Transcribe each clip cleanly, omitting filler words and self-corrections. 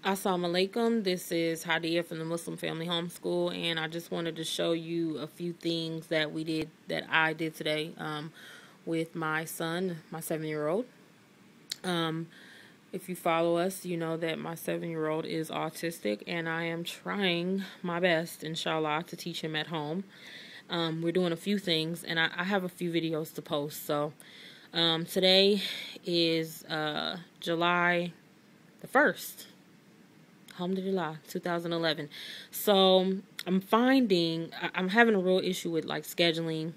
Assalamu alaikum. This is Hadia from the Muslim Family Homeschool, and I just wanted to show you a few things that I did today with my son, my 7-year-old. If you follow us, you know that my 7-year-old is autistic, and I am trying my best, inshallah, to teach him at home. We're doing a few things, and I have a few videos to post. So today is July the 1st. Alhamdulillah, 2011. So I'm having a real issue with like scheduling.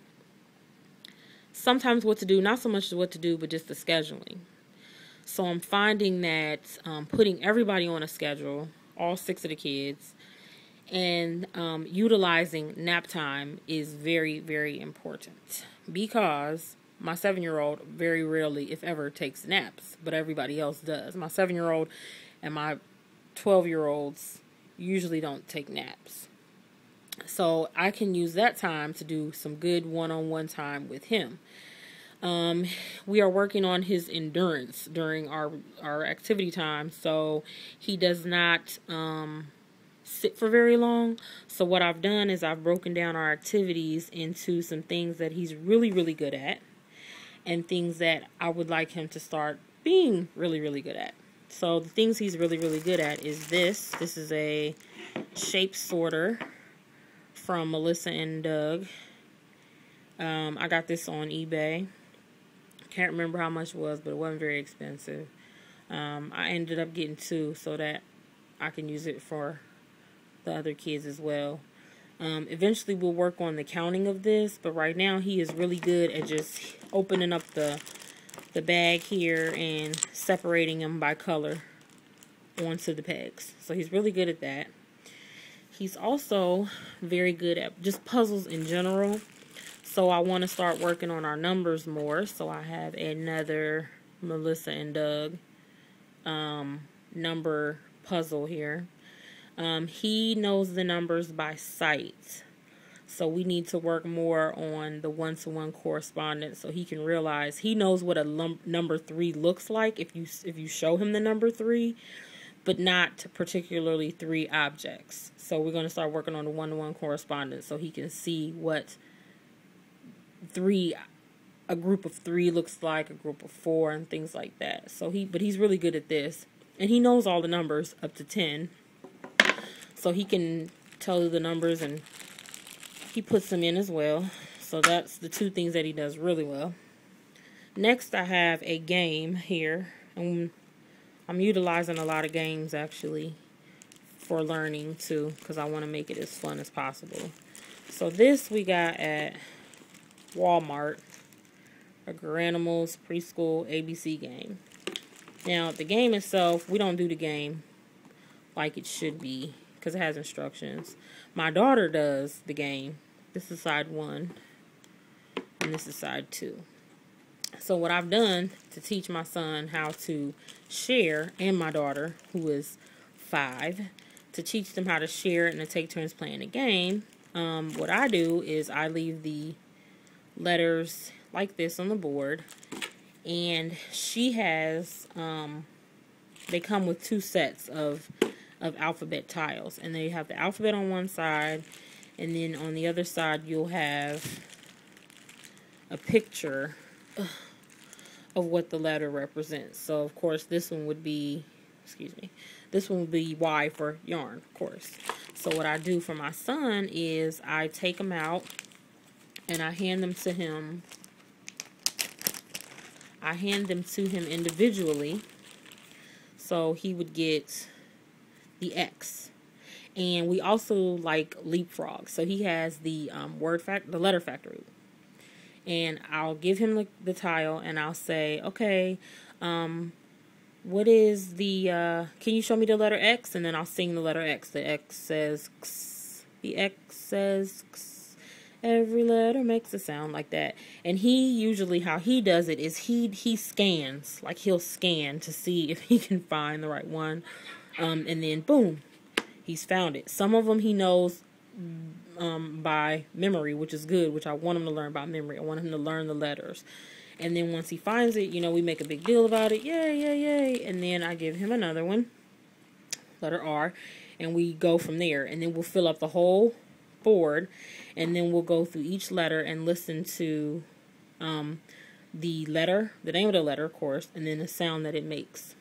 Sometimes what to do, not so much what to do, but just the scheduling. So I'm finding that putting everybody on a schedule, all 6 of the kids, and utilizing nap time is very, very important, because my 7-year-old very rarely, if ever, takes naps, but everybody else does. My 7-year-old and my 12-year-olds usually don't take naps. So I can use that time to do some good one-on-one time with him. We are working on his endurance during our activity time, so he does not sit for very long. So what I've done is I've broken down our activities into some things that he's really, really good at, and things that I would like him to start being really, really good at. So the things he's really, really good at is this. This is a shape sorter from Melissa and Doug. I got this on eBay. Can't remember how much it was, but it wasn't very expensive. I ended up getting 2 so that I can use it for the other kids as well. Eventually we'll work on the counting of this, but right now he is really good at just opening up the bag here and separating them by color onto the pegs. So he's really good at that. He's also very good at just puzzles in general. So I want to start working on our numbers more. So I have another Melissa and Doug number puzzle here. He knows the numbers by sight. So we need to work more on the one-to-one correspondence, so he can realize he knows what a number 3 looks like if you show him the number 3, but not particularly 3 objects. So we're going to start working on the one-to-one correspondence so he can see what a group of 3 looks like, a group of 4, and things like that. But he's really good at this, and he knows all the numbers up to 10. So he can tell you the numbers, and he puts them in as well. So that's the 2 things that he does really well. Next, I have a game here. I'm utilizing a lot of games, actually, for learning, too, because I want to make it as fun as possible. So this we got at Walmart, a Garanimals Preschool ABC game. Now, the game itself, we don't do the game like it should be, because it has instructions. My daughter does the game. This is side 1, and this is side 2. So what I've done to teach my son how to share, and my daughter, who is 5, to teach them how to share and to take turns playing the game, what I do is I leave the letters like this on the board, and she has, they come with 2 sets of alphabet tiles, and they have the alphabet on one side, and then on the other side you'll have a picture of what the letter represents. So of course this one would be, this one would be Y for yarn, of course. So what I do for my son is I take them out and I hand them to him. I hand them to him individually, so he would get the X. And we also like leapfrog. So he has the the letter factory. And I'll give him the tile, and I'll say, okay, what is the, can you show me the letter X? And then I'll sing the letter X. The X says X. The X says X. Every letter makes a sound like that. And he usually, how he does it is he scans. Like he'll scan to see if he can find the right one. And then boom, he's found it. Some of them he knows by memory, which is good, which I want him to learn by memory. I want him to learn the letters. And then once he finds it, you know, we make a big deal about it. Yay, yay, yay. And then I give him another one. letter R, and we go from there. And then we'll fill up the whole board, and then we'll go through each letter and listen to the letter, the name of the letter, of course, and then the sound that it makes.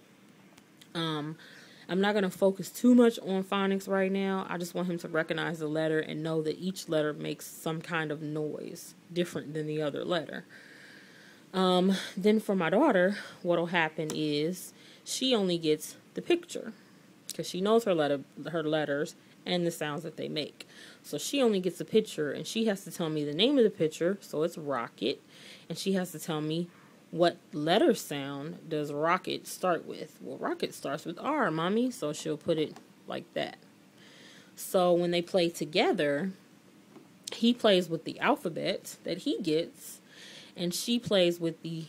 I'm not going to focus too much on phonics right now. I just want him to recognize the letter and know that each letter makes some kind of noise different than the other letter. Then for my daughter, what will happen is she only gets the picture because she knows her letters and the sounds that they make. So she only gets a picture, and she has to tell me the name of the picture, so it's rocket, and she has to tell me what letter sound does rocket start with. Well, rocket starts with R, mommy, so she'll put it like that. So when they play together, he plays with the alphabet that he gets, and she plays with the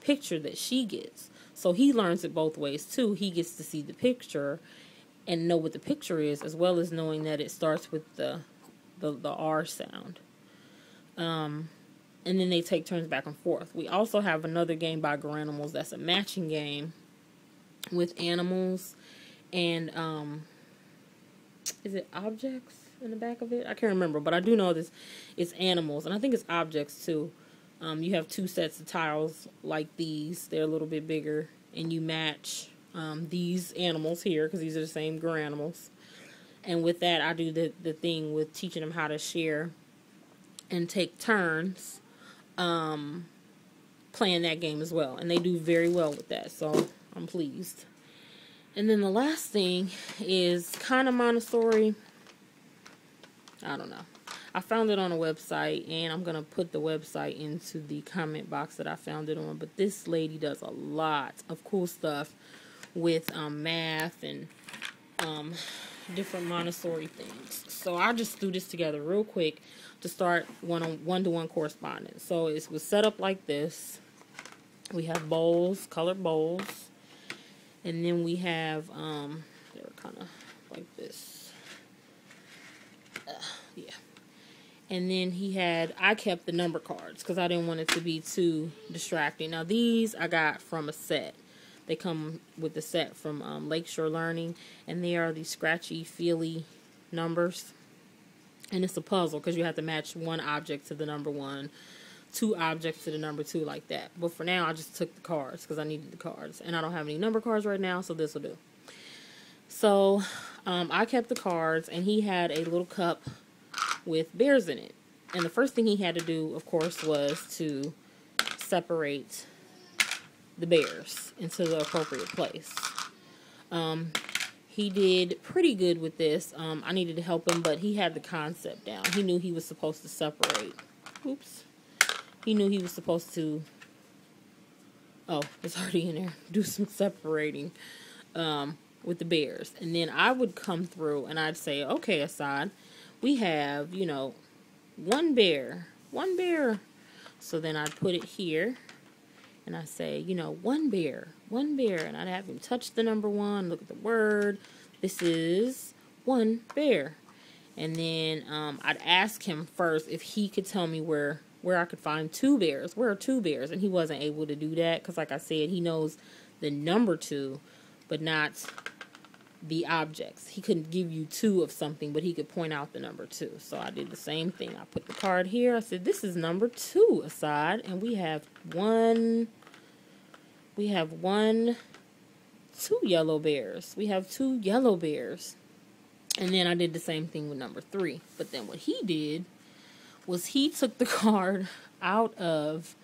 picture that she gets. So he learns it both ways too. He gets to see the picture and know what the picture is, as well as knowing that it starts with the R sound. And then they take turns back and forth. We also have another game by Garanimals that's a matching game with animals and is it objects in the back of it? I can't remember, but I do know this. It's animals, and I think it's objects too. You have two sets of tiles like these. They're a little bit bigger, and you match these animals here because these are the same Garanimals. And with that, I do the thing with teaching them how to share and take turns playing that game as well. And they do very well with that, so I'm pleased. And then the last thing is kind of Montessori. I don't know. I found it on a website, and I'm going to put the website into the comment box that I found it on. But this lady does a lot of cool stuff with math and different Montessori things. So I just threw this together real quick to start one-to-one correspondence. So it was set up like this. We have bowls, colored bowls, and then we have they're kind of like this. Yeah. And then I kept the number cards because I didn't want it to be too distracting. Now these I got from a set. They come with the set from Lakeshore Learning, and they are these scratchy, feely numbers. And it's a puzzle because you have to match one object to the number 1, 2 objects to the number 2, like that. But for now, I just took the cards because I needed the cards. And I don't have any number cards right now, so this will do. So I kept the cards, and he had a little cup with bears in it. And the first thing he had to do, of course, was to separate the bears into the appropriate place. He did pretty good with this. I needed to help him, but he had the concept down. He knew he was supposed to separate. Oops. He knew he was supposed to, oh, it's already in there, do some separating with the bears. And then I would come through and I'd say, okay, Assad, we have, one bear. So then I'd put it here. And I say, one bear. And I'd have him touch the number 1, look at the word. This is one bear. And then I'd ask him first if he could tell me where I could find 2 bears. Where are 2 bears? And he wasn't able to do that because, like I said, he knows the number 2, but not the objects. He couldn't give you 2 of something, but he could point out the number 2. So I did the same thing. I put the card here. I said, this is number 2, Assad. And we have 2 yellow bears. We have 2 yellow bears. And then I did the same thing with number 3. But then what he did was he took the card out of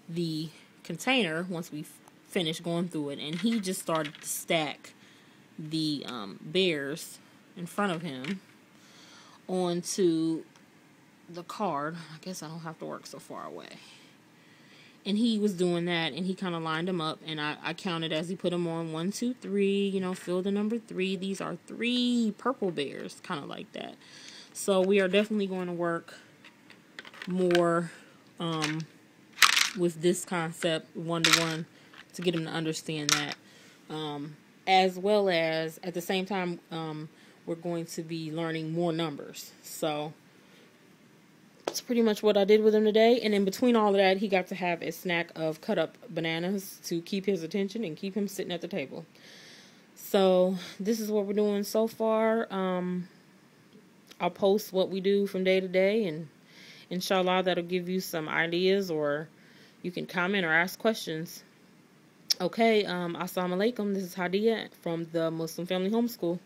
the container once we finished going through it, and he just started to stack the bears in front of him onto the card. I guess I don't have to work so far away. And he was doing that, and he kind of lined them up, and I counted as he put them on. 1, 2, 3, fill the number 3. These are 3 purple bears, kind of like that. So we are definitely going to work more with this concept, one-to-one, to get him to understand that. As well as, at the same time, we're going to be learning more numbers. So that's pretty much what I did with him today. And in between all of that, he got to have a snack of cut up bananas to keep his attention and keep him sitting at the table. So this is what we're doing so far. I'll post what we do from day to day, and inshallah that'll give you some ideas, or you can comment or ask questions. Okay, assalamu alaikum. This is Hadia from the Muslim Family Homeschool.